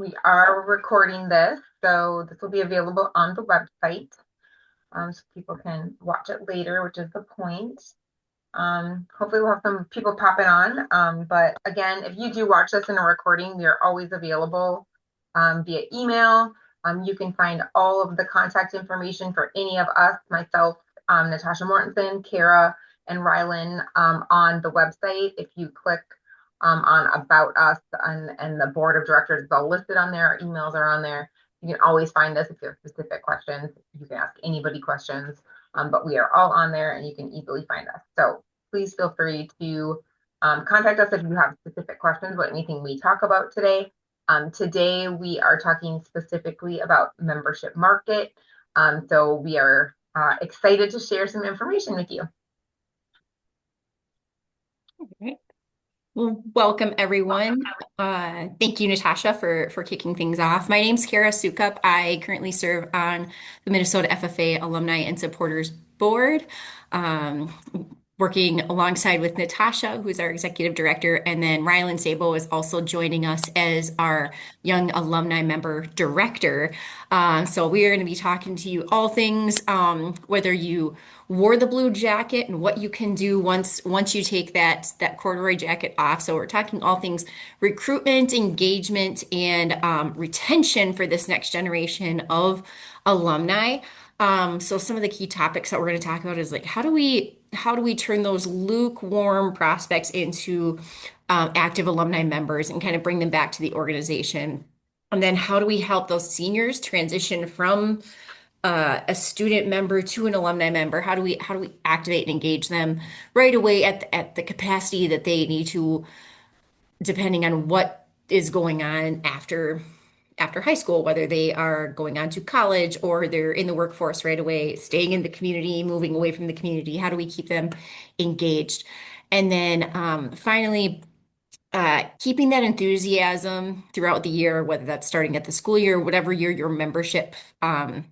We are recording this, so this will be available on the website, so people can watch it later, which is the point. Hopefully we'll have some people popping on. But again, if you do watch this in a recording, we are always available via email. You can find all of the contact information for any of us, myself, Natasha Mortensen, Kara, and Rylan on the website. If you click on About Us and the board of directors is all listed on there, our emails are on there. You can always find us if you have specific questions. You can ask anybody questions. But we are all on there and you can easily find us. So please feel free to contact us if you have specific questions about anything we talk about today. Today we are talking specifically about membership market. So we are excited to share some information with you. All right. Well, welcome everyone. Thank you, Natasha, for kicking things off. My name's Kara Sukup. I currently serve on the Minnesota FFA Alumni and Supporters Board, working alongside with Natasha, who's our executive director, and then Rylan Sabo is also joining us as our young alumni member director. So we are going to be talking to you all things, whether you wore the blue jacket and what you can do once you take that corduroy jacket off. So we're talking all things recruitment, engagement, and retention for this next generation of alumni. So some of the key topics that we're going to talk about is like how do we turn those lukewarm prospects into active alumni members and kind of bring them back to the organization? And then how do we help those seniors transition from a student member to an alumni member? How do we activate and engage them right away at the capacity that they need to, depending on what is going on after high school, whether they are going on to college or they're in the workforce right away, staying in the community, moving away from the community. How do we keep them engaged? And then finally, keeping that enthusiasm throughout the year, whether that's starting at the school year, whatever year your membership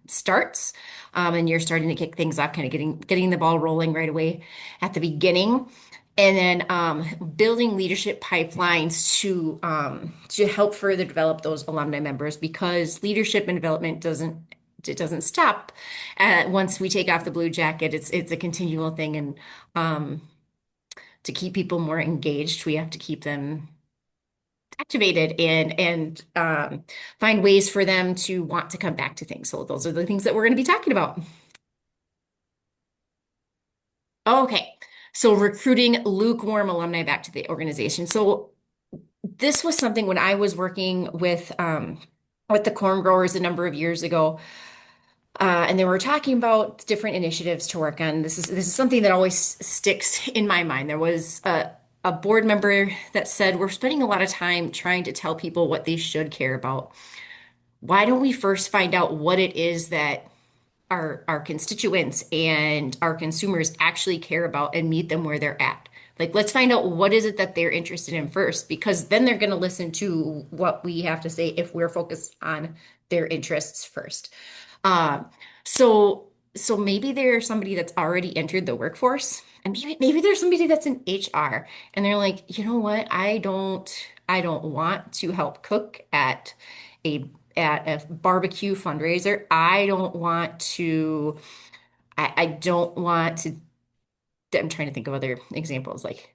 starts, and you're starting to kick things off, kind of getting the ball rolling right away at the beginning. And then building leadership pipelines to help further develop those alumni members, because leadership and development doesn't stop once we take off the blue jacket. It's a continual thing, and to keep people more engaged, we have to keep them activated and find ways for them to want to come back to things. So those are the things that we're going to be talking about. Okay, so recruiting lukewarm alumni back to the organization. So this was something when I was working with the corn growers a number of years ago. And they were talking about different initiatives to work on. This is something that always sticks in my mind. There was a board member that said, we're spending a lot of time trying to tell people what they should care about. Why don't we first find out what it is that our constituents and our consumers actually care about and meet them where they're at? Like, let's find out what is it that they're interested in first, because then they're going to listen to what we have to say if we're focused on their interests first. Um, so so maybe there's somebody that's already entered the workforce, and maybe there's somebody that's in HR, and they're like, you know what, I don't want to help cook a at a barbecue fundraiser. I don't want to. I'm trying to think of other examples like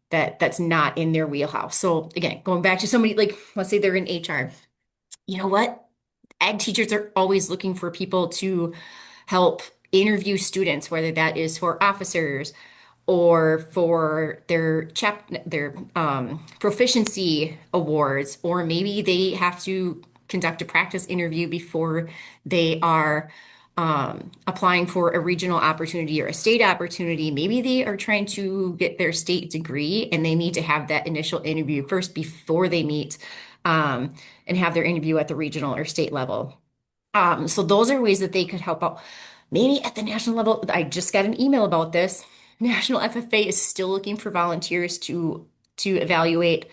that's not in their wheelhouse. So again, going back to somebody like, let's say they're in HR. You know what? Ag teachers are always looking for people to help interview students, whether that is for officers or for their proficiency awards, or maybe they have to conduct a practice interview before they are applying for a regional opportunity or a state opportunity. Maybe they are trying to get their state degree and they need to have that initial interview first before they meet and have their interview at the regional or state level. So those are ways that they could help out. Maybe at the national level, I just got an email about this. National FFA is still looking for volunteers to evaluate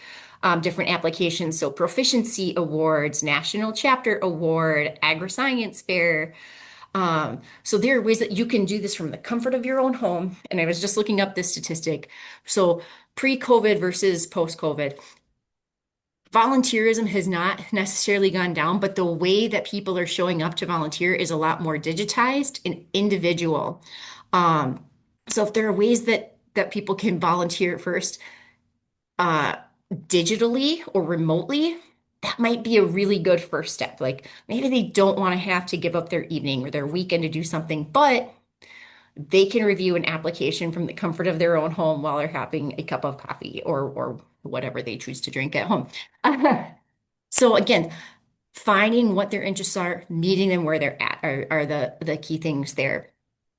different applications. So proficiency awards, national chapter award, agri-science fair. So there are ways that you can do this from the comfort of your own home. And I was just looking up this statistic. So pre-COVID versus post-COVID. volunteerism has not necessarily gone down, but the way that people are showing up to volunteer is a lot more digitized and individual. Um, so if there are ways that people can volunteer first, uh, digitally or remotely, that might be a really good first step. Like maybe they don't want to have to give up their evening or their weekend to do something, but they can review an application from the comfort of their own home while they're having a cup of coffee or whatever they choose to drink at home. So again, finding what their interests are, meeting them where they're at are the key things there.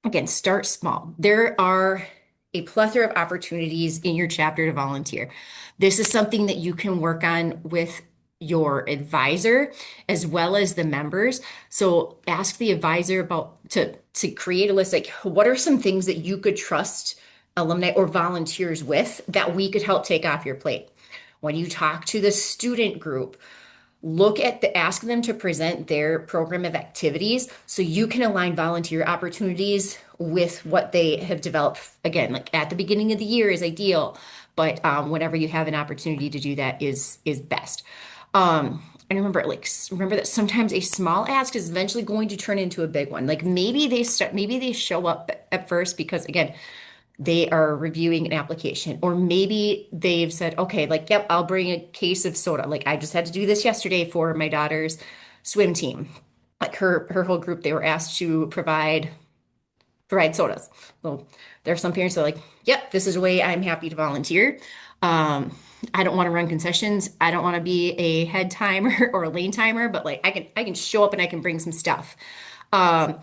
Again, start small. There are a plethora of opportunities in your chapter to volunteer. This is something that you can work on with your advisor as well as the members. So ask the advisor about to create a list like what are some things that you could trust alumni or volunteers with that we could help take off your plate. When you talk to the student group, ask them to present their program of activities so you can align volunteer opportunities with what they have developed. Again, like at the beginning of the year is ideal, but whenever you have an opportunity to do that is best. And remember that sometimes a small ask is eventually going to turn into a big one. Like maybe they show up at first because again, they are reviewing an application, or maybe they've said, okay, like, yep, I'll bring a case of soda. Like, I just had to do this yesterday for my daughter's swim team. Like her whole group, they were asked to provide sodas. So there are some parents that are like, yep, this is a way I'm happy to volunteer. Um, I don't want to run concessions. I don't want to be a head timer or a lane timer, but like I can show up and I can bring some stuff. Um,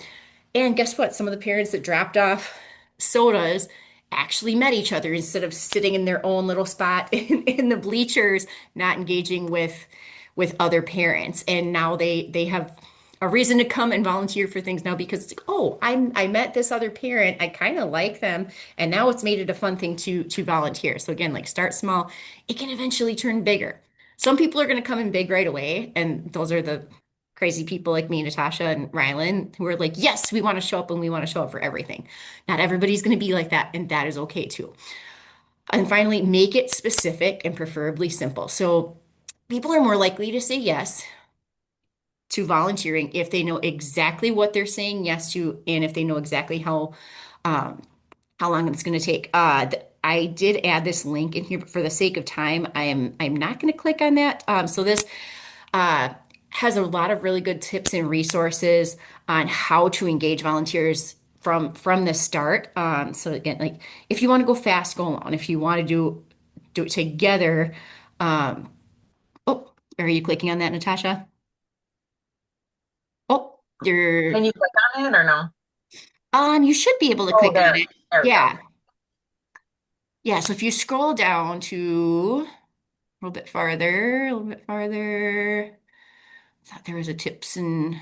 and guess what? Some of the parents that dropped off sodas actually met each other instead of sitting in their own little spot in the bleachers, not engaging with other parents. And now they have a reason to come and volunteer for things now because it's like, oh, I met this other parent. I kind of like them. And now it's made it a fun thing to volunteer. So again, like start small. It can eventually turn bigger. Some people are going to come in big right away, and those are the crazy people like me, Natasha and Rylan, who are like, yes, we want to show up and we want to show up for everything. Not everybody's going to be like that, and that is okay too. And finally, make it specific and preferably simple. So people are more likely to say yes to volunteering if they know exactly what they're saying yes to and if they know exactly um, how long it's going to take. I did add this link in here, but for the sake of time, I'm not going to click on that. So this uh, has a lot of really good tips and resources on how to engage volunteers from the start. So again, like if you want to go fast, go alone. If you want to do it together, um, oh, are you clicking on that, Natasha? Oh, Can you click on it or no? you should be able to Oh, click on there. it. There we go. Yeah. Yeah, so if you scroll down to a little bit farther, I thought there was a tips and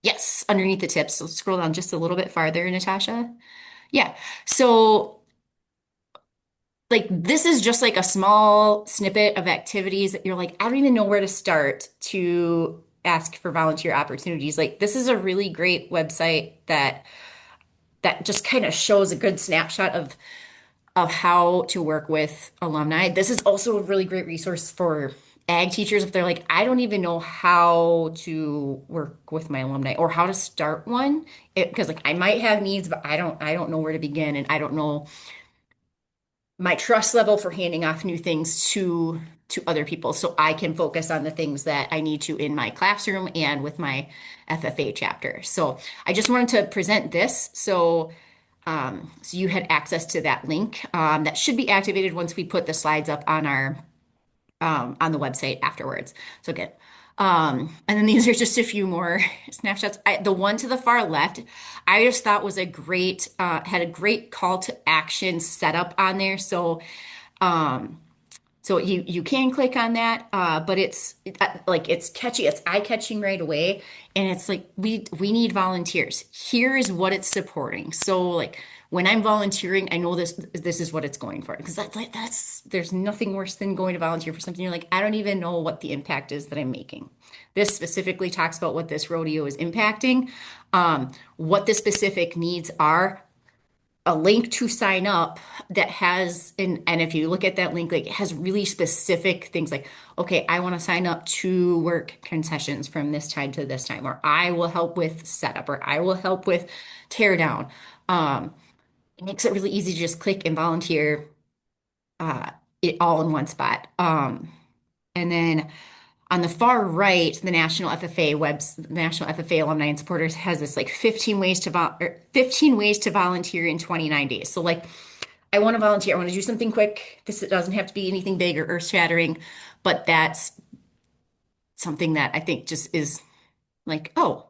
yes, underneath the tips. So scroll down just a little bit farther, Natasha. Yeah. So like this is just like a small snippet of activities that you're like, I don't even know where to start to ask for volunteer opportunities. Like this is a really great website that just kind of shows a good snapshot of how to work with alumni. This is also a really great resource for ag teachers if they're like, I don't even know how to work with my alumni or how to start one. Because like I might have needs, but I don't know where to begin, and I don't know my trust level for handing off new things to other people so I can focus on the things that I need to in my classroom and with my FFA chapter. So I just wanted to present this. So you had access to that link that should be activated once we put the slides up on the website afterwards. So good. And then these are just a few more snapshots. The one to the far left, I just thought was had a great call to action setup on there. Um, so you can click on that, but it's catchy, it's eye-catching right away, and it's like we need volunteers. Here is what it's supporting. So like when I'm volunteering, I know this is what it's going for because that's there's nothing worse than going to volunteer for something you're like I don't even know what the impact is that I'm making. This specifically talks about what this rodeo is impacting, what the specific needs are a link to sign up that has and if you look at that link, like it has really specific things like, okay, I want to sign up to work concessions from this time to this time, or I will help with setup, or I will help with tear down. It makes it really easy to just click and volunteer uh, it all in one spot. And then on the far right, the National FFA Alumni and Supporters has this like 15 ways to volunteer in 29 days. So like I want to volunteer, I want to do something quick. This doesn't have to be anything big or earth-shattering, but that's something that I think just is like, oh,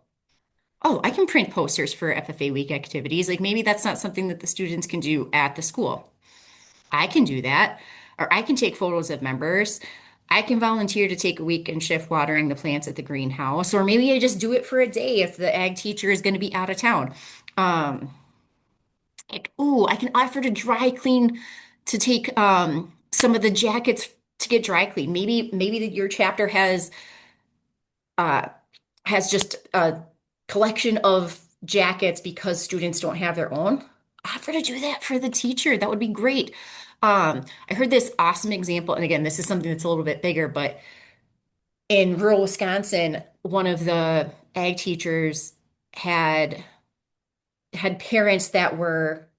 I can print posters for FFA week activities. Like maybe that's not something that the students can do at the school. I can do that. Or I can take photos of members. I can volunteer to take a week and shift watering the plants at the greenhouse. Or maybe I just do it for a day if the ag teacher is going to be out of town. Um, like, ooh, I can offer to dry clean to take some of the jackets to get dry clean. Maybe your chapter uh, has just a collection of jackets because students don't have their own. Offer to do that for the teacher. That would be great. I heard this awesome example, and again, this is something that's a little bit bigger, but in rural Wisconsin, one of the ag teachers had had parents that were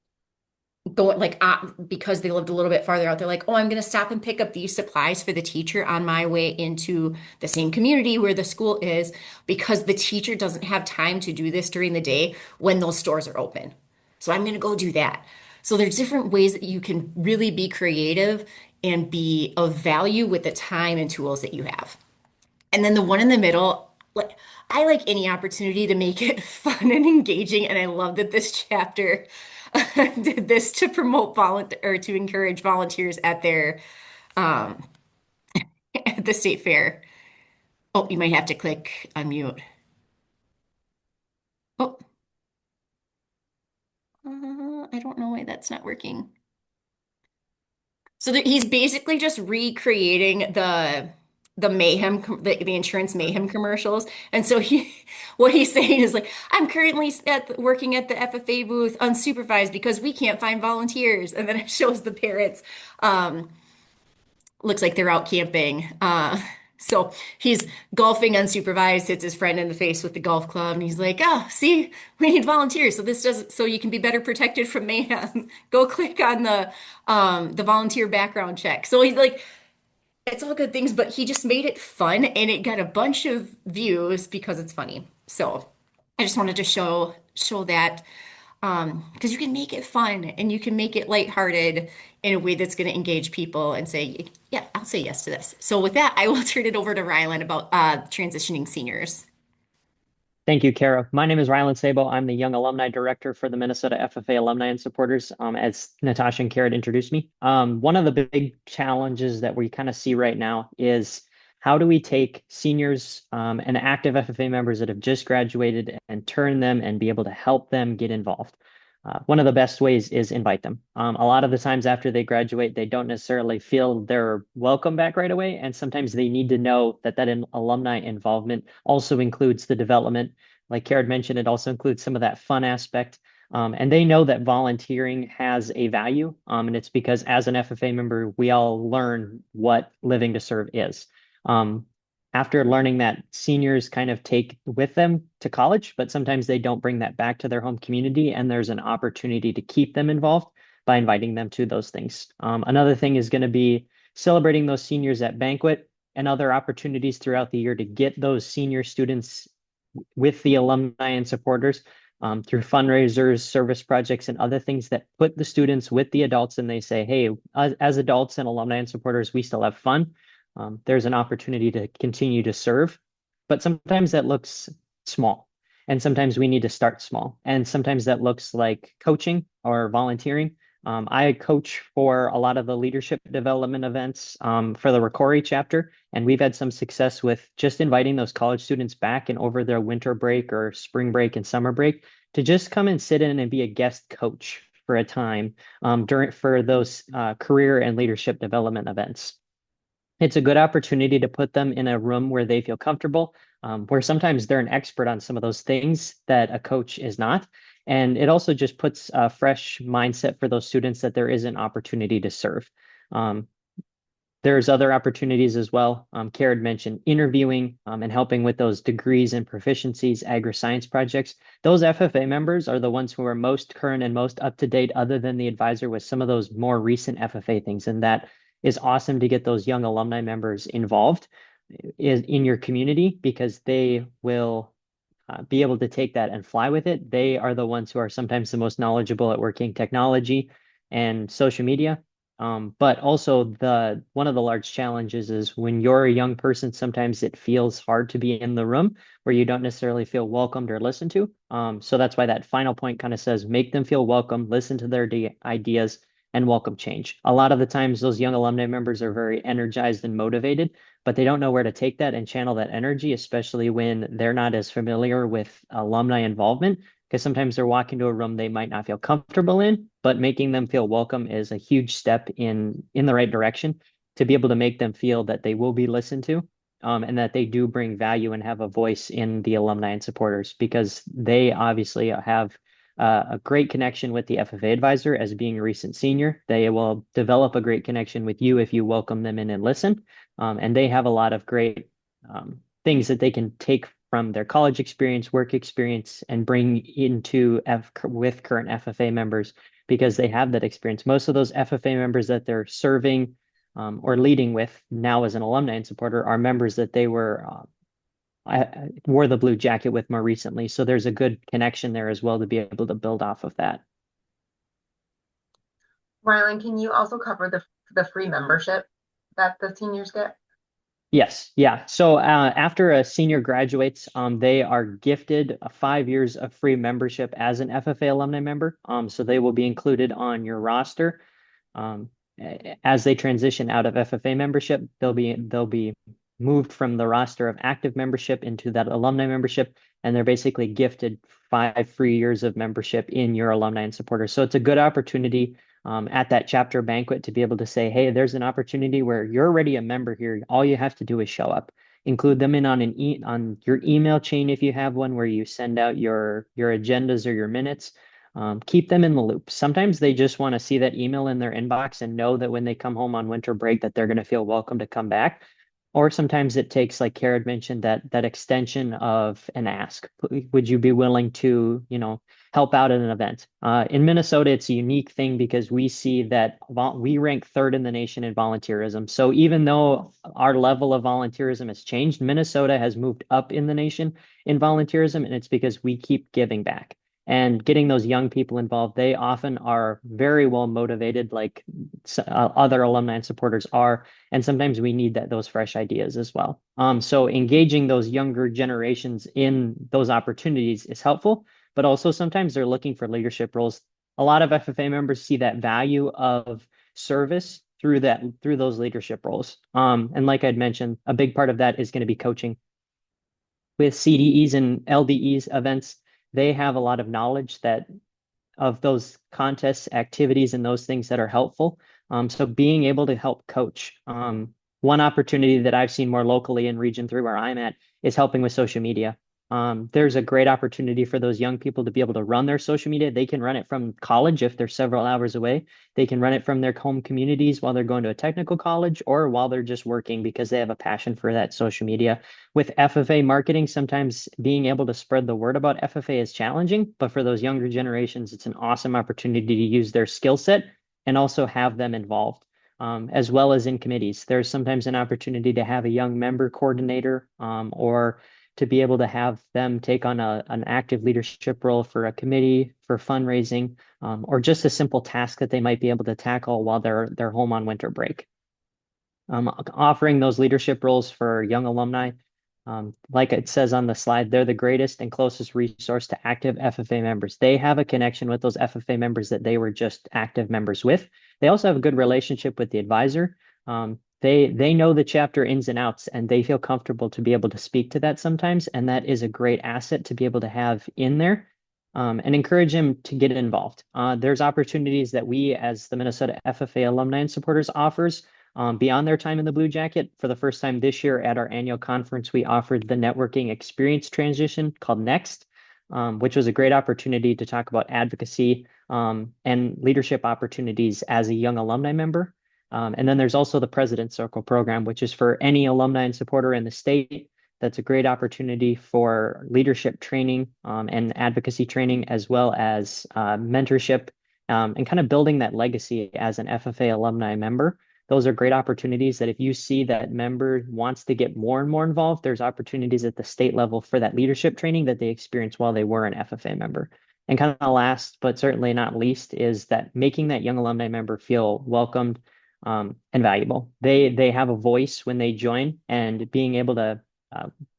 going like because they lived a little bit farther out. They're like, oh, I'm going to stop and pick up these supplies for the teacher on my way into the same community where the school is because the teacher doesn't have time to do this during the day when those stores are open. So I'm going to go do that. So there's different ways that you can really be creative and be of value with the time and tools that you have. And then the one in the middle, like I like any opportunity to make it fun and engaging. And I love that this chapter did this to promote volunteer or to encourage volunteers at their um at the state fair. Oh, you might have to click unmute. Oh, I don't know why that's not working. So he's basically just recreating the mayhem the insurance mayhem commercials. And so he what he's saying is like, I'm currently working at the FFA booth unsupervised because we can't find volunteers. And then it shows the parents looks like they're out camping. So he's golfing unsupervised, hits his friend in the face with the golf club, and he's like, "Oh, see, we need volunteers, so this doesn't, so you can be better protected from mayhem. Go click on the volunteer background check." So he's like, it's all good things, but he just made it fun, and it got a bunch of views because it's funny. So I just wanted to show that because you can make it fun and you can make it lighthearted in a way that's going to engage people and say, yeah, I'll say yes to this. So with that, I will turn it over to Rylan about transitioning seniors. Thank you, Kara. My name is Rylan Sabo. I'm the Young Alumni Director for the Minnesota FFA Alumni and Supporters, as Natasha and Kara had introduced me. One of the big challenges that we kind of see right now is how do we take seniors and active FFA members that have just graduated and turn them and be able to help them get involved? One of the best ways is invite them. A lot of the times after they graduate, they don't necessarily feel they're welcome back right away. And sometimes they need to know that alumni involvement also includes the development. Like Kara mentioned, it also includes some of that fun aspect. And they know that volunteering has a value. And it's because as an FFA member, we all learn what living to serve is. After learning that, seniors kind of take with them to college, but sometimes they don't bring that back to their home community, and there's an opportunity to keep them involved by inviting them to those things. Another thing is going to be celebrating those seniors at banquet and other opportunities throughout the year to get those senior students with the alumni and supporters through fundraisers, service projects, and other things that put the students with the adults, and they say, hey, as adults and alumni and supporters, we still have fun. There's an opportunity to continue to serve, but sometimes that looks small. And sometimes we need to start small. And sometimes that looks like coaching or volunteering. I coach for a lot of the leadership development events for the Rocori chapter, and we've had some success with just inviting those college students back and over their winter break or spring break and summer break to just come and sit in and be a guest coach for a time for those career and leadership development events. It's a good opportunity to put them in a room where they feel comfortable, where sometimes they're an expert on some of those things that a coach is not. And it also just puts a fresh mindset for those students that there is an opportunity to serve. Um, there's other opportunities as well. Kara had mentioned interviewing and helping with those degrees and proficiencies, agri-science projects. Those FFA members are the ones who are most current and most up to date, other than the advisor, with some of those more recent FFA things. And that is awesome to get those young alumni members involved in your community, because they will be able to take that and fly with it. They are the ones who are sometimes the most knowledgeable at working technology and social media. But also one of the large challenges is when you're a young person, sometimes it feels hard to be in the room where you don't necessarily feel welcomed or listened to. So that's why that final point kind of says, make them feel welcome, listen to their ideas, and welcome change. A lot of the times those young alumni members are very energized and motivated, but they don't know where to take that and channel that energy, especially when they're not as familiar with alumni involvement, because sometimes they're walking to a room they might not feel comfortable in, but making them feel welcome is a huge step in the right direction to be able to make them feel that they will be listened to, and that they do bring value and have a voice in the alumni and supporters, because they obviously have a great connection with the FFA advisor as being a recent senior. They will develop a great connection with you if you welcome them in and listen. And they have a lot of great things that they can take from their college experience, work experience, and bring into with current FFA members, because they have that experience. Most of those FFA members that they're serving or leading with now as an alumni and supporter are members that they wore the blue jacket with more recently. So there's a good connection there as well to be able to build off of that. Rylan, can you also cover the free membership that the seniors get? Yes, yeah. So after a senior graduates, they are gifted 5 years of free membership as an FFA alumni member. So they will be included on your roster. Um, as they transition out of FFA membership, they'll be moved from the roster of active membership into that alumni membership, and they're basically gifted 5 free years of membership in your alumni and supporters. So it's a good opportunity at that chapter banquet to be able to say, hey, there's an opportunity where you're already a member here. All you have to do is show up. Include them in on on your email chain if you have one, where you send out your agendas or your minutes. Keep them in the loop. Sometimes they just want to see that email in their inbox and know that when they come home on winter break that they're going to feel welcome to come back. Or sometimes it takes, like Kara mentioned, that extension of an ask. Would you be willing to, help out at an event? In Minnesota, it's a unique thing because we see that we rank third in the nation in volunteerism. So even though our level of volunteerism has changed, Minnesota has moved up in the nation in volunteerism, and it's because we keep giving back and getting those young people involved. They often are very well motivated, like other alumni and supporters are. And sometimes we need those fresh ideas as well. So engaging those younger generations in those opportunities is helpful, but also sometimes they're looking for leadership roles. A lot of FFA members see that value of service through those leadership roles. And like I'd mentioned, a big part of that is going to be coaching. With CDEs and LDEs events, they have a lot of knowledge of those contests, activities, and those things that are helpful. So being able to help coach. One opportunity that I've seen more locally in Region 3 where I'm at is helping with social media. There's a great opportunity for those young people to be able to run their social media. They can run it from college if they're several hours away. They can run it from their home communities while they're going to a technical college or while they're just working because they have a passion for that social media. With FFA marketing, sometimes being able to spread the word about FFA is challenging, but for those younger generations, it's an awesome opportunity to use their skill set and also have them involved. As well as in committees. There's sometimes an opportunity to have a young member coordinator or to be able to have them take on an active leadership role for a committee, for fundraising, or just a simple task that they might be able to tackle while they're home on winter break. Offering those leadership roles for young alumni, like it says on the slide, they're the greatest and closest resource to active FFA members. They have a connection with those FFA members that they were just active members with. They also have a good relationship with the advisor. They know the chapter ins and outs, and they feel comfortable to be able to speak to that sometimes, and that is a great asset to be able to have in there. And encourage them to get involved. There's opportunities that we, as the Minnesota FFA Alumni and Supporters, offers beyond their time in the Blue Jacket. For the first time this year at our annual conference, we offered the networking experience transition called Next. which was a great opportunity to talk about advocacy and leadership opportunities as a young alumni member. And then there's also the President Circle program, which is for any alumni and supporter in the state. That's a great opportunity for leadership training and advocacy training, as well as mentorship and kind of building that legacy as an FFA alumni member. Those are great opportunities that if you see that member wants to get more and more involved, there's opportunities at the state level for that leadership training that they experienced while they were an FFA member. And kind of last, but certainly not least, is that making that young alumni member feel welcomed and valuable. They have a voice when they join, and being able to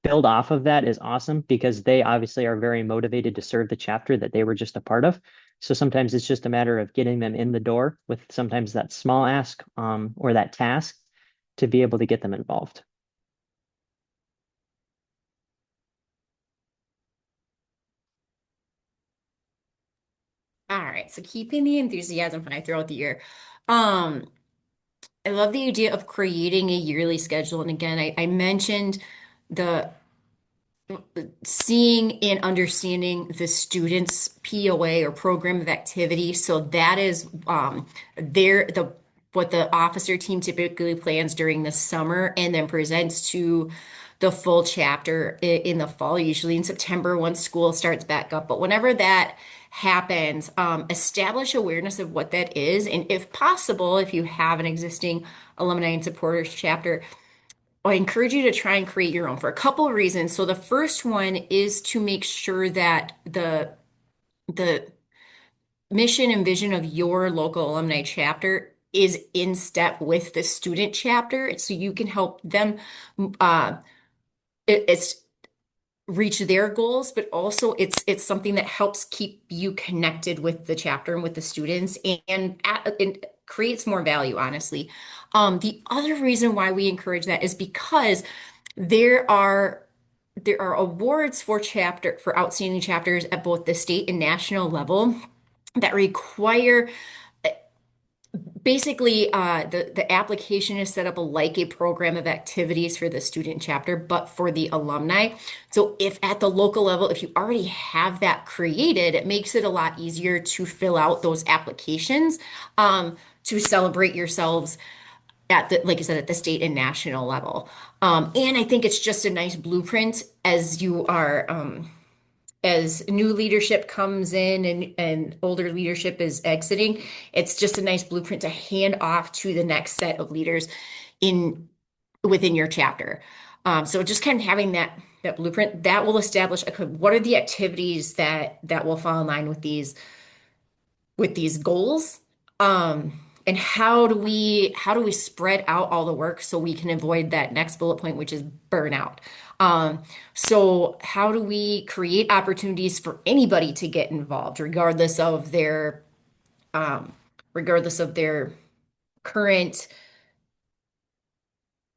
build off of that is awesome because they obviously are very motivated to serve the chapter that they were just a part of. So sometimes it's just a matter of getting them in the door with sometimes that small ask or that task to be able to get them involved. All right, so keeping the enthusiasm high throughout the year. Um, I love the idea of creating a yearly schedule. And again, I mentioned the seeing and understanding the students' POA or program of activity. So that is the what the officer team typically plans during the summer and then presents to the full chapter in the fall, usually in September once school starts back up. But whenever that happens, establish awareness of what that is. And if possible, if you have an existing alumni and supporters chapter, I encourage you to try and create your own for a couple of reasons. So the first one is to make sure that the mission and vision of your local alumni chapter is in step with the student chapter, so you can help them uh, it's reach their goals, but also it's something that helps keep you connected with the chapter and with the students and creates more value, honestly. The other reason why we encourage that is because there are there are awards for outstanding chapters at both the state and national level that require basically the application is set up like a program of activities for the student chapter, but for the alumni. So if at the local level, if you already have that created, it makes it a lot easier to fill out those applications to celebrate yourselves at the, like I said, at the state and national level. And I think it's just a nice blueprint as you are, as new leadership comes in and older leadership is exiting. It's just a nice blueprint to hand off to the next set of leaders in within your chapter. So just kind of having that blueprint that will establish, okay, what are the activities that will fall in line with these goals, and how do we spread out all the work so we can avoid that next bullet point, which is burnout. So how do we create opportunities for anybody to get involved um, regardless of their current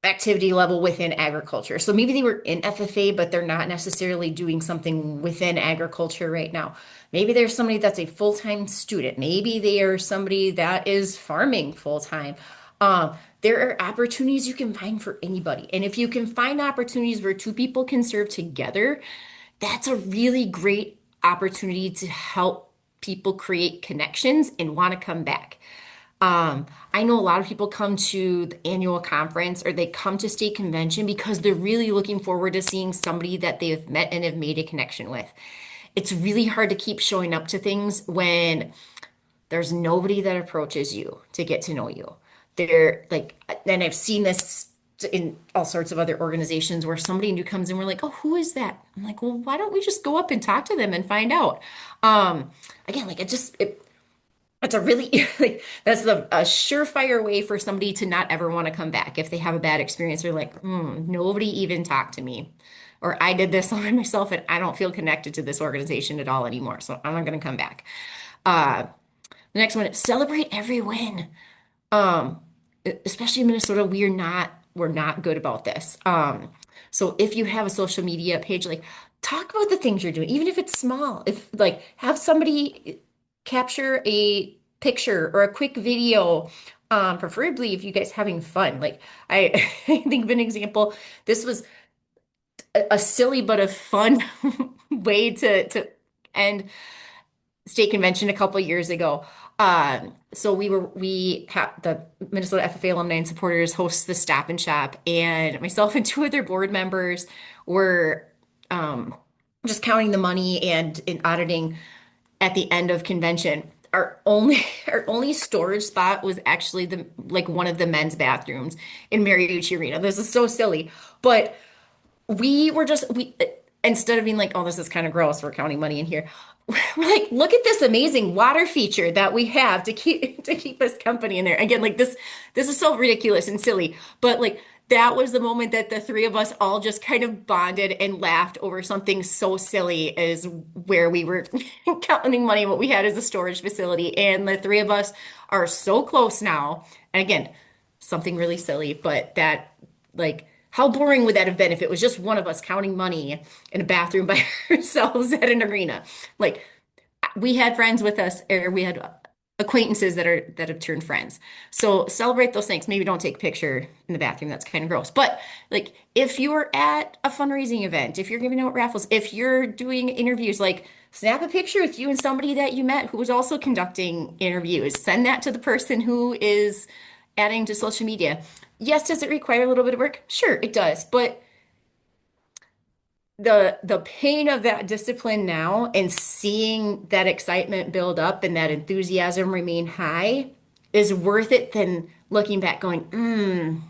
activity level within agriculture. So maybe they were in FFA, but they're not necessarily doing something within agriculture right now. Maybe there's somebody that's a full-time student. Maybe they are somebody that is farming full-time. There are opportunities you can find for anybody. And if you can find opportunities where two people can serve together, that's a really great opportunity to help people create connections and want to come back. I know a lot of people come to the annual conference or they come to state convention because they're really looking forward to seeing somebody that they've met and have made a connection with. It's really hard to keep showing up to things when there's nobody that approaches you to get to know you. They're like, and I've seen this in all sorts of other organizations where somebody new comes in, we're like, oh, who is that? I'm like, well, why don't we just go up and talk to them and find out? Again, like it's a really like that's a surefire way for somebody to not ever want to come back if they have a bad experience. They're like, nobody even talked to me, or I did this on myself and I don't feel connected to this organization at all anymore, so I'm not going to come back. Uh, the next one, celebrate every win. Um, Especially in Minnesota, we're not good about this. So if you have a social media page, like talk about the things you're doing, even if it's small. If like have somebody capture a picture or a quick video, preferably if you guys having fun. Like I, I think of an example. This was a silly but a fun way to and state convention a couple years ago. So we have the Minnesota FFA alumni and supporters host the Stop and Shop, and myself and two other board members were um, just counting the money and auditing at the end of convention. Our only our only storage spot was actually the like one of the men's bathrooms in Mariucci Arena. This is so silly, but we instead of being like, oh, this is kind of gross, we're counting money in here. We're like, look at this amazing water feature that we have to keep us company in there. Again, like this is so ridiculous and silly, but like that was the moment that the three of us all just kind of bonded and laughed over something so silly as where we were counting money, what we had as a storage facility. And the three of us are so close now. And again, something really silly, but that like how boring would that have been if it was just one of us counting money in a bathroom by ourselves at an arena? Like we had friends with us, or we had acquaintances that have turned friends. So celebrate those things. Maybe don't take a picture in the bathroom. That's kind of gross. But like if you're at a fundraising event, if you're giving out raffles, if you're doing interviews, like snap a picture with you and somebody that you met who was also conducting interviews. Send that to the person who is adding to social media. Yes, does it require a little bit of work? Sure, it does. But the pain of that discipline now and seeing that excitement build up and that enthusiasm remain high is worth it than looking back going,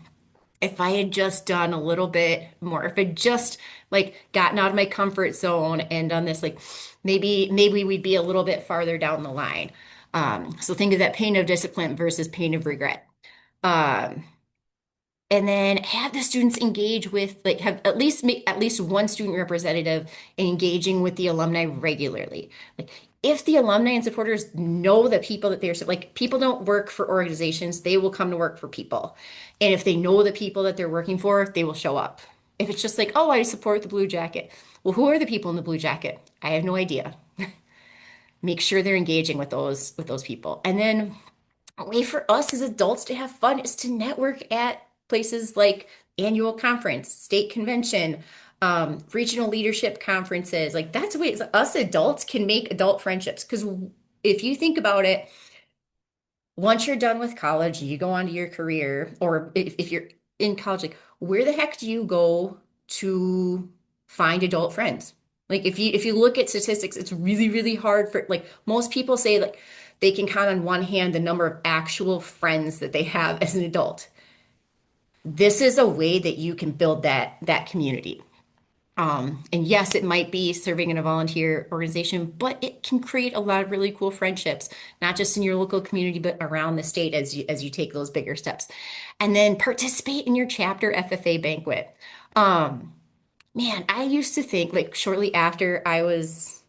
if I had just done a little bit more, if I just like gotten out of my comfort zone and done this, like maybe we'd be a little bit farther down the line. So think of that pain of discipline versus pain of regret. Um, and then have the students engage with like have at least make at least one student representative engaging with the alumni regularly. Like if the alumni and supporters know the people that they're like people don't work for organizations, they will come to work for people. And if they know the people that they're working for, they will show up. If it's just like, oh, I support the Blue Jacket. Well, who are the people in the Blue Jacket? I have no idea. Make sure they're engaging with those people. And then a way for us as adults to have fun is to network at places like annual conference, state convention, regional leadership conferences. Like that's ways us adults can make adult friendships. Because if you think about it, once you're done with college, you go on to your career, or if you're in college, like where the heck do you go to find adult friends? Like if you look at statistics, it's really, really hard for like most people say like they can count on one hand the number of actual friends that they have as an adult. This is a way that you can build that community. And yes, it might be serving in a volunteer organization, but it can create a lot of really cool friendships, not just in your local community, but around the state as you take those bigger steps. And then participate in your chapter FFA banquet. Um, Man, I used to think like shortly after I was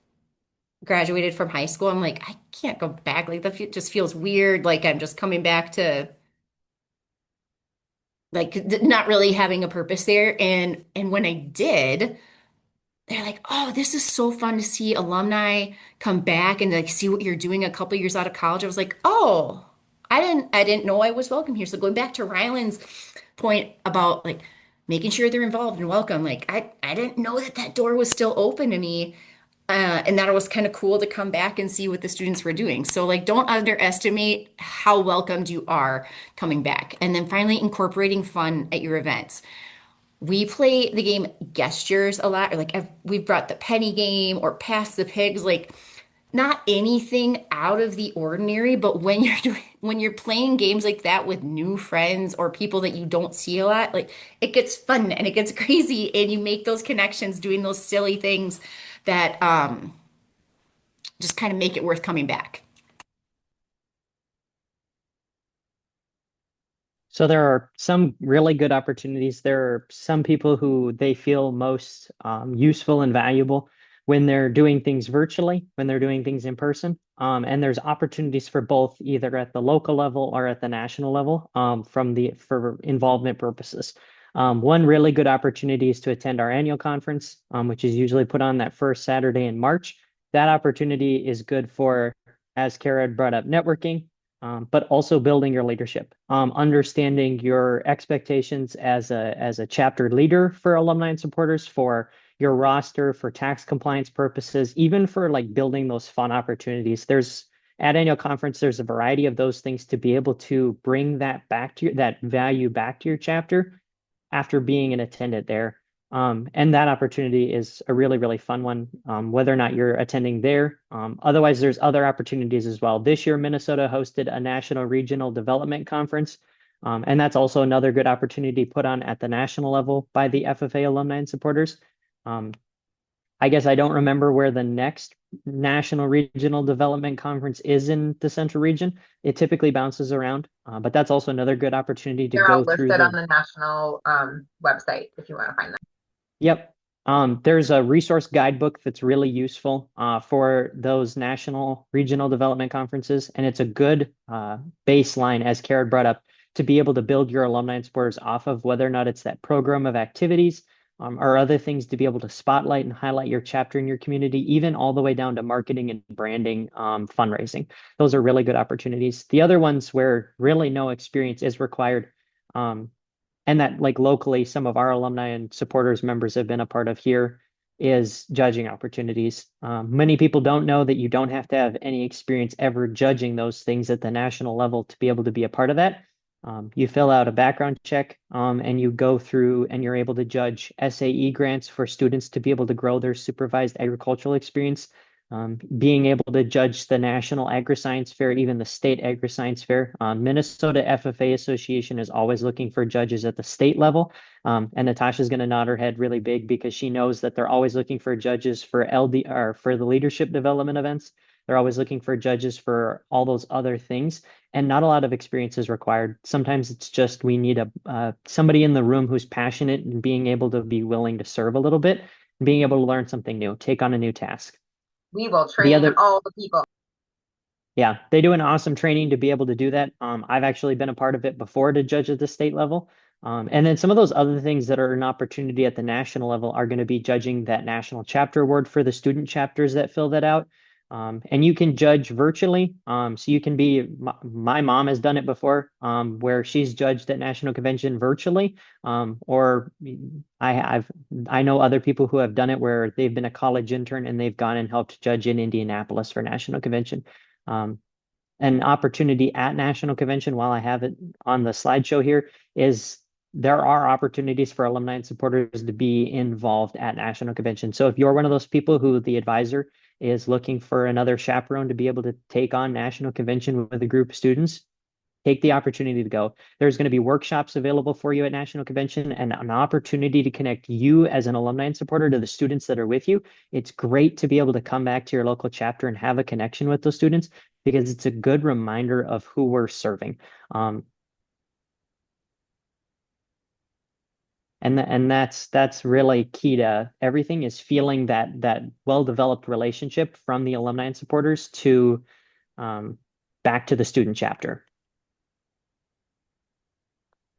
graduated from high school, I'm like, I can't go back. Like just feels weird. Like I'm just coming back to like not really having a purpose there. And when I did, they're like, oh, this is so fun to see alumni come back and like see what you're doing a couple years out of college. I was like, oh, I didn't know I was welcome here. So going back to Ryland's point about like making sure they're involved and welcome, like I didn't know that door was still open to me. And that it was kind of cool to come back and see what the students were doing. So like don't underestimate how welcomed you are coming back. And then finally incorporating fun at your events. We play the game gestures a lot, or like we've brought the penny game or pass the pigs, like not anything out of the ordinary, but when you're playing games like that with new friends or people that you don't see a lot, like it gets fun and it gets crazy and you make those connections doing those silly things that just kind of make it worth coming back. So there are some really good opportunities. There are some people who they feel most useful and valuable when they're doing things virtually, when they're doing things in person. And there's opportunities for both, either at the local level or at the national level, for involvement purposes. One really good opportunity is to attend our annual conference, which is usually put on that first Saturday in March. That opportunity is good for, as Kara had brought up, networking, but also building your leadership, understanding your expectations as a chapter leader for alumni and supporters, for your roster for tax compliance purposes, even for like building those fun opportunities. There's at annual conference, there's a variety of those things to be able to bring that back to that value back to your chapter after being an attendant there. And that opportunity is a really, really fun one, whether or not you're attending there. Otherwise, there's other opportunities as well. This year, Minnesota hosted a national regional development conference. And that's also another good opportunity put on at the national level by the FFA alumni and supporters. I guess I don't remember where the next national regional development conference is in the central region. It typically bounces around, but that's also another good opportunity to They're all go through listed on the. the national website if you want to find them. Yep. There's a resource guidebook that's really useful for those national regional development conferences, and it's a good baseline, as Kara brought up, to be able to build your alumni and supporters off of, whether or not it's that program of activities or other things to be able to spotlight and highlight your chapter in your community, even all the way down to marketing and branding, fundraising. Those are really good opportunities. The other ones where really no experience is required, and that like locally some of our alumni and supporters members have been a part of here, is judging opportunities. Many people don't know that you don't have to have any experience ever judging those things at the national level to be able to be a part of that. You fill out a background check and you go through and you're able to judge SAE grants for students to be able to grow their supervised agricultural experience. Being able to judge the National Agri-Science Fair, even the State Agri-Science Fair. Minnesota FFA Association is always looking for judges at the state level. And Natasha's going to nod her head really big because she knows that they're always looking for judges for LD or for the leadership development events. They're always looking for judges for all those other things, and not a lot of experience is required. Sometimes it's just we need somebody in the room who's passionate and being able to be willing to serve a little bit, and being able to learn something new, take on a new task. We will The train other, all the people. yeah, they do an awesome training to be able to do that. I've actually been a part of it before to judge at the state level. And then some of those other things that are an opportunity at the national level are going to be judging that national chapter award for the student chapters that fill that out. And you can judge virtually. So you can be, my mom has done it before, where she's judged at national convention virtually. Or I know other people who have done it where they've been a college intern and they've gone and helped judge in Indianapolis for national convention. An opportunity at national convention, while I have it on the slideshow here, is there are opportunities for alumni and supporters to be involved at national convention. So if you're one of those people who the advisor is looking for another chaperone to be able to take on national convention with a group of students, take the opportunity to go. There's going to be workshops available for you at national convention and an opportunity to connect you as an alumni and supporter to the students that are with you. It's great to be able to come back to your local chapter and have a connection with those students, because it's a good reminder of who we're serving. And that's really key to everything, is feeling that well-developed relationship from the alumni and supporters to back to the student chapter.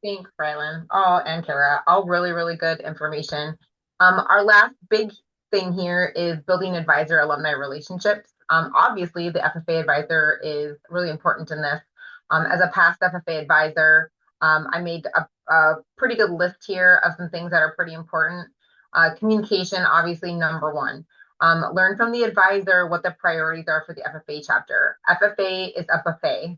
Thanks, Rylan. Oh, and Kara, all really, really good information. Our last big thing here is building advisor alumni relationships. Obviously, the FFA advisor is really important in this. As a past FFA advisor, I made a pretty good list here of some things that are pretty important. Communication, obviously, number one. Learn from the advisor what the priorities are for the FFA chapter. FFA is a buffet.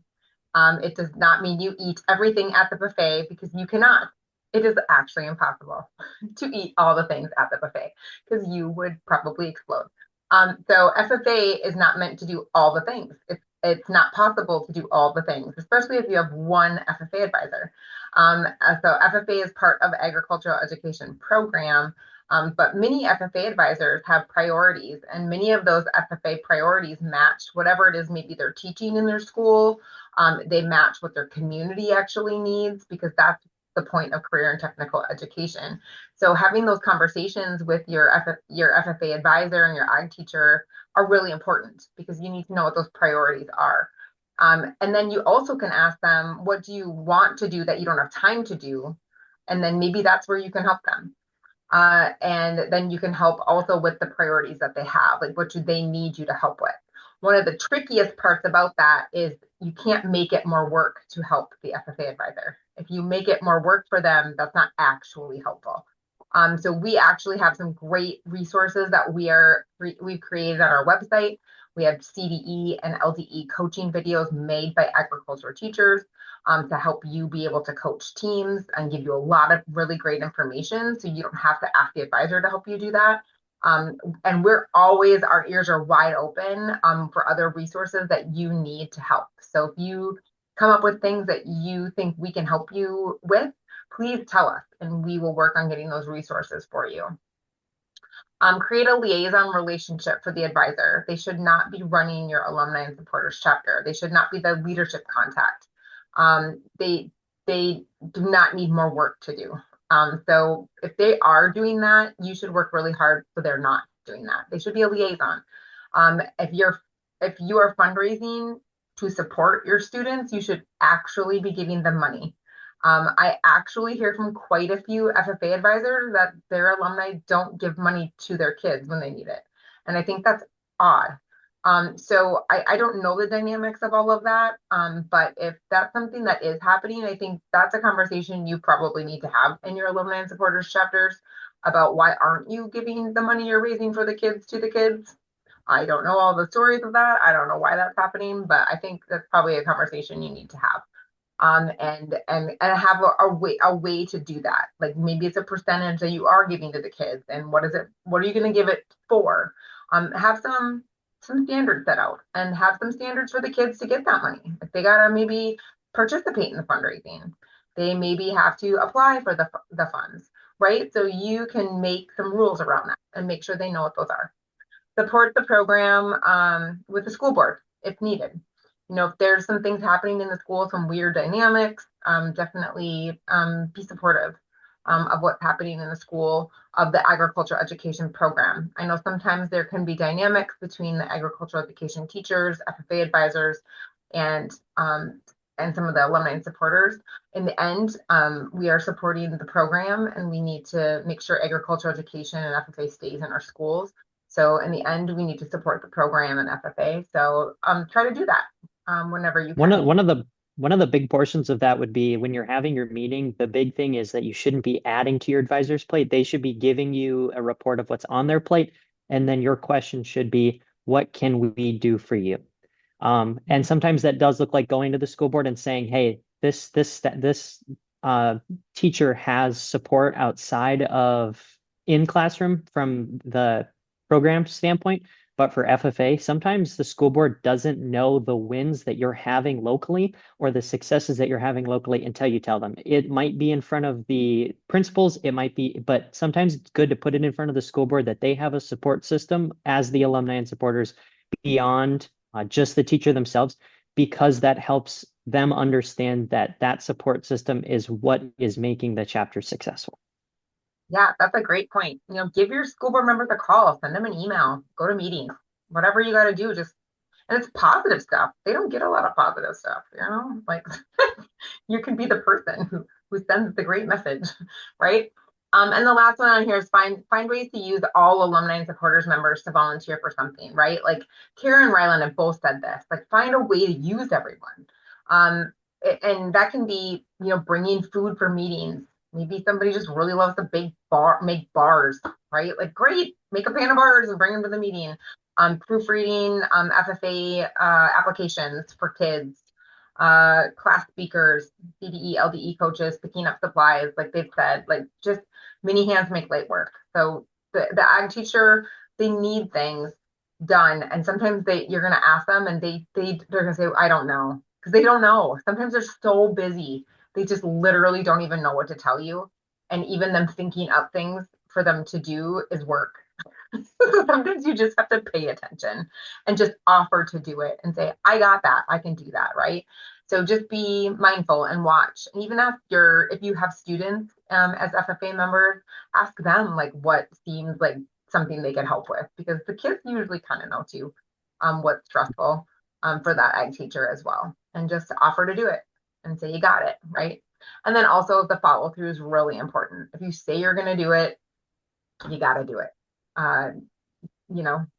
It does not mean you eat everything at the buffet, because you cannot. It is actually impossible to eat all the things at the buffet, because you would probably explode. So FFA is not meant to do all the things. It's not possible to do all the things, especially if you have one FFA advisor. So FFA is part of agricultural education program, but many FFA advisors have priorities, and many of those FFA priorities match whatever it is maybe they're teaching in their school. They match what their community actually needs, because that's the point of career and technical education. So having those conversations with your FFA advisor and your ag teacher are really important, because you need to know what those priorities are. And then you also can ask them, what do you want to do that you don't have time to do? And then maybe that's where you can help them. And then you can help also with the priorities that they have, like what do they need you to help with. One of the trickiest parts about that is you can't make it more work to help the FFA advisor. If you make it more work for them, that's not actually helpful. So we actually have some great resources that we've created on our website. We have CDE and LDE coaching videos made by agriculture teachers to help you be able to coach teams and give you a lot of really great information so you don't have to ask the advisor to help you do that. And our ears are wide open for other resources that you need to help. So if you come up with things that you think we can help you with, please tell us and we will work on getting those resources for you. Create a liaison relationship for the advisor. They should not be running your alumni and supporters chapter. They should not be the leadership contact. They do not need more work to do. So if they are doing that, you should work really hard so they're not doing that. They should be a liaison. If you are fundraising to support your students, you should actually be giving them money. I actually hear from quite a few FFA advisors that their alumni don't give money to their kids when they need it. And I think that's odd. So I don't know the dynamics of all of that. But if that's something that is happening, I think that's a conversation you probably need to have in your alumni and supporters chapters about why aren't you giving the money you're raising for the kids to the kids? I don't know all the stories of that. I don't know why that's happening, but I think that's probably a conversation you need to have. And have a way to do that. Like maybe it's a percentage that you are giving to the kids, and what are you going to give it for? Have some standards set out, and have some standards for the kids to get that money. If they gotta maybe participate in the fundraising, they maybe have to apply for the funds, right? So you can make some rules around that and make sure they know what those are. Support the program with the school board if needed. If there's some things happening in the school, some weird dynamics, definitely be supportive of what's happening in the school of the agricultural education program. I know sometimes there can be dynamics between the agricultural education teachers, FFA advisors, and some of the alumni and supporters. In the end, we are supporting the program, and we need to make sure agricultural education and FFA stays in our schools. So in the end, we need to support the program and FFA. So try to do that whenever you One can. of one of the one of the big portions of that would be when you're having your meeting, the big thing is that you shouldn't be adding to your advisor's plate. They should be giving you a report of what's on their plate, and then your question should be, what can we do for you? And sometimes that does look like going to the school board and saying, hey, this teacher has support outside of in classroom from the program standpoint. But for FFA, sometimes the school board doesn't know the wins that you're having locally or the successes that you're having locally until you tell them. It might be in front of the principals, it might be, but sometimes it's good to put it in front of the school board that they have a support system as the alumni and supporters beyond just the teacher themselves, because that helps them understand that that support system is what is making the chapter successful. Yeah, that's a great point. Give your school board members a call, send them an email, go to meetings, whatever you got to do. And it's positive stuff. They don't get a lot of positive stuff, like you can be the person who sends the great message, right? And the last one on here is find ways to use all alumni and supporters members to volunteer for something, right? Like Kara and Rylan have both said this, like find a way to use everyone. And that can be, bringing food for meetings. Maybe somebody just really loves to make bars, right? Like great, make a pan of bars and bring them to the meeting. Proofreading FFA applications for kids, class speakers, CDE, LDE coaches, picking up supplies, like they've said, like just many hands make light work. So the ag teacher, they need things done. And sometimes you're going to ask them and they're going to say, I don't know, because they don't know. Sometimes they're so busy. They just literally don't even know what to tell you. And even them thinking up things for them to do is work. Sometimes you just have to pay attention and just offer to do it and say, I got that. I can do that. Right. So just be mindful and watch. And even if you have students as FFA members, ask them like what seems like something they can help with, because the kids usually kind of know too what's stressful for that ag teacher as well. And just offer to do it and say you got it. Right. And then also the follow through is really important. If you say you're going to do it, you got to do it. Uh,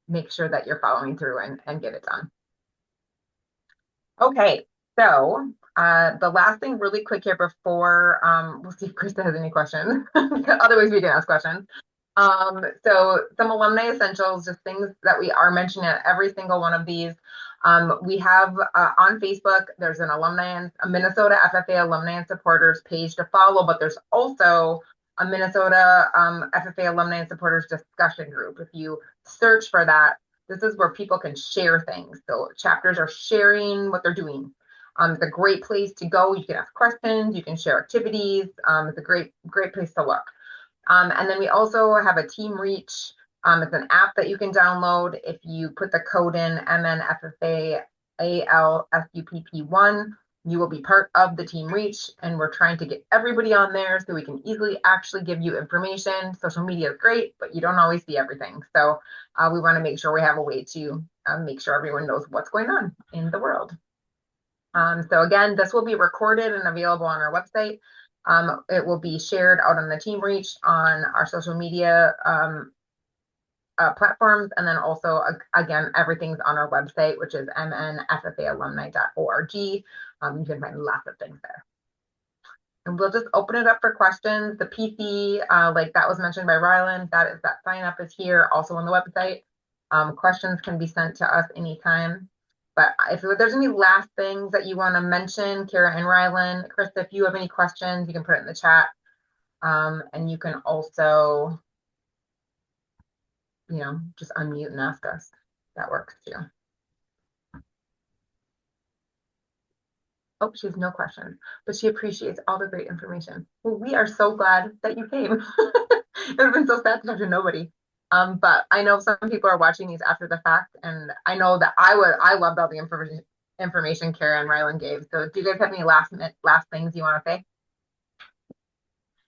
make sure that you're following through and get it done. Okay, so The last thing really quick here before, we'll see if Krista has any questions. Otherwise, we can ask questions. So some alumni essentials, just things that we are mentioning at every single one of these. We have on Facebook, there's an a Minnesota FFA alumni and supporters page to follow, but there's also a Minnesota FFA alumni and supporters discussion group. If you search for that, this is where people can share things. So chapters are sharing what they're doing. It's a great place to go. You can ask questions, you can share activities. It's a great place to look. And then we also have a Team Reach. It's an app that you can download. If you put the code in MNFFAALSUPP1, you will be part of the Team Reach. And we're trying to get everybody on there so we can easily actually give you information. Social media is great, but you don't always see everything. So we want to make sure we have a way to make sure everyone knows what's going on in the world. So again, this will be recorded and available on our website. It will be shared out on the Team Reach on our social media platforms. And then also, again, everything's on our website, which is mnffaalumni.org. You can find lots of things there. And we'll just open it up for questions. The PC, like that was mentioned by Ryland, that sign up is here, also on the website. Questions can be sent to us anytime. But if there's any last things that you want to mention, Kara and Ryland, Krista, if you have any questions, you can put it in the chat. And you can also, just unmute and ask us. That works too. Oh, she has no questions, but she appreciates all the great information. Well, we are so glad that you came. It would have been so sad to talk to nobody. But I know some people are watching these after the fact, and I know that I loved all the information Kara and Ryland gave. So do you guys have any last things you want to say?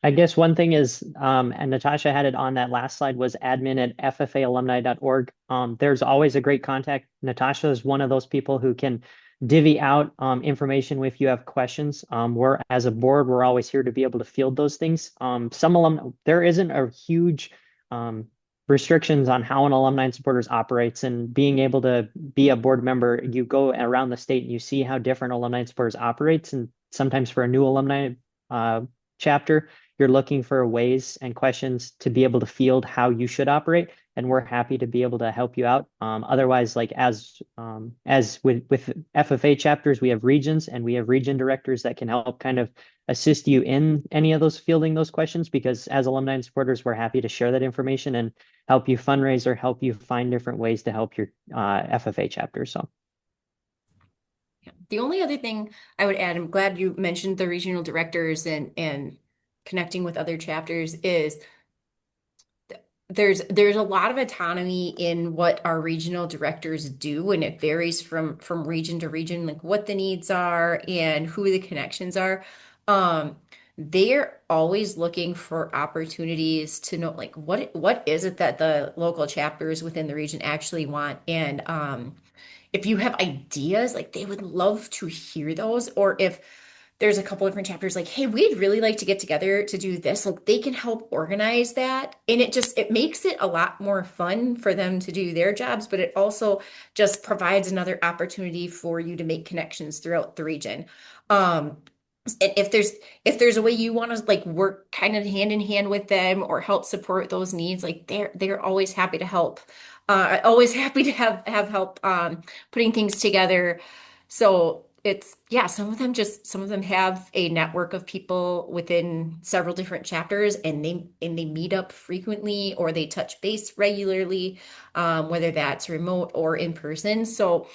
I guess one thing is, and Natasha had it on that last slide, was admin@ffaalumni.org. There's always a great contact. Natasha is one of those people who can divvy out information if you have questions. We're, as a board, we're always here to be able to field those things. There isn't a huge restrictions on how an alumni and supporters operates, and being able to be a board member, you go around the state and you see how different alumni and supporters operates. And sometimes for a new alumni chapter, you're looking for ways and questions to be able to field how you should operate, and we're happy to be able to help you out. Otherwise, like as with FFA chapters, we have regions and we have region directors that can help kind of assist you in any of those fielding those questions, because as alumni and supporters, we're happy to share that information and help you fundraise or help you find different ways to help your FFA chapter. So. The only other thing I would add, I'm glad you mentioned the regional directors and connecting with other chapters, is there's a lot of autonomy in what our regional directors do, and it varies from region to region, like what the needs are and who the connections are. They're always looking for opportunities to know, like, what is it that the local chapters within the region actually want. And if you have ideas, like, they would love to hear those. Or if there's a couple different chapters like, hey, we'd really like to get together to do this, like, they can help organize that. And it makes it a lot more fun for them to do their jobs, but it also just provides another opportunity for you to make connections throughout the region. And if there's a way you want to, like, work kind of hand in hand with them or help support those needs, like, they're always happy to help. Always happy to have help putting things together. So it's, yeah, some of them have a network of people within several different chapters, and they meet up frequently, or they touch base regularly, whether that's remote or in person. So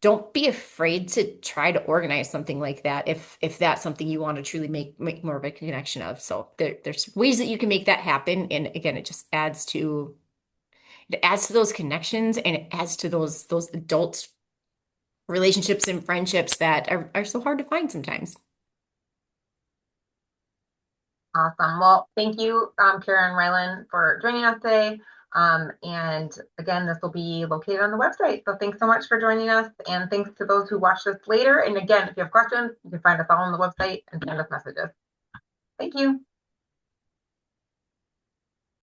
don't be afraid to try to organize something like that if that's something you want to truly make more of a connection of. So there's ways that you can make that happen. And again, it adds to those connections, and it adds to those adult relationships and friendships that are so hard to find sometimes. Awesome. Well, thank you, Kara and Ryland, for joining us today. And again, this will be located on the website. So thanks so much for joining us. And thanks to those who watch this later. And again, if you have questions, you can find us all on the website and send us messages. Thank you.